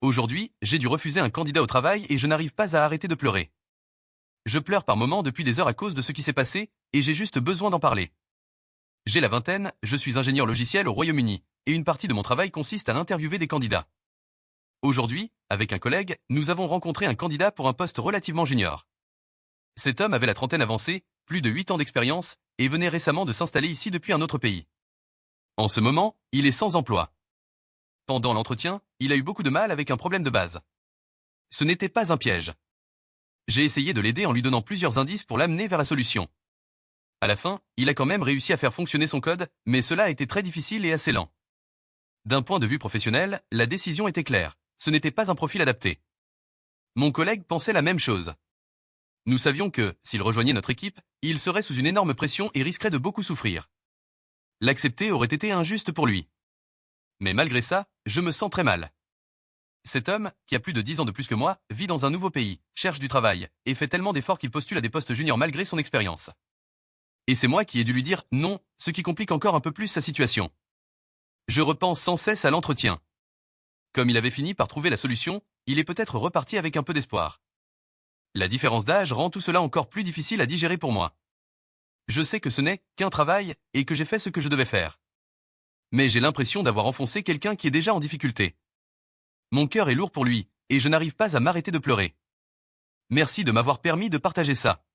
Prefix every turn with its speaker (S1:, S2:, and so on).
S1: Aujourd'hui, j'ai dû refuser un candidat au travail et je n'arrive pas à arrêter de pleurer. Je pleure par moments depuis des heures à cause de ce qui s'est passé, et j'ai juste besoin d'en parler. J'ai la vingtaine, je suis ingénieur logiciel au Royaume-Uni, et une partie de mon travail consiste à interviewer des candidats. Aujourd'hui, avec un collègue, nous avons rencontré un candidat pour un poste relativement junior. Cet homme avait la trentaine avancée, plus de 8 ans d'expérience, et venait récemment de s'installer ici depuis un autre pays. En ce moment, il est sans emploi. Pendant l'entretien, il a eu beaucoup de mal avec un problème de base. Ce n'était pas un piège. J'ai essayé de l'aider en lui donnant plusieurs indices pour l'amener vers la solution. À la fin, il a quand même réussi à faire fonctionner son code, mais cela a été très difficile et assez lent. D'un point de vue professionnel, la décision était claire. Ce n'était pas un profil adapté. Mon collègue pensait la même chose. Nous savions que, s'il rejoignait notre équipe, il serait sous une énorme pression et risquerait de beaucoup souffrir. L'accepter aurait été injuste pour lui. Mais malgré ça, je me sens très mal. Cet homme, qui a plus de 10 ans de plus que moi, vit dans un nouveau pays, cherche du travail, et fait tellement d'efforts qu'il postule à des postes juniors malgré son expérience. Et c'est moi qui ai dû lui dire non, ce qui complique encore un peu plus sa situation. Je repense sans cesse à l'entretien. Comme il avait fini par trouver la solution, il est peut-être reparti avec un peu d'espoir. La différence d'âge rend tout cela encore plus difficile à digérer pour moi. Je sais que ce n'est qu'un travail et que j'ai fait ce que je devais faire. Mais j'ai l'impression d'avoir enfoncé quelqu'un qui est déjà en difficulté. Mon cœur est lourd pour lui, et je n'arrive pas à m'arrêter de pleurer. Merci de m'avoir permis de partager ça.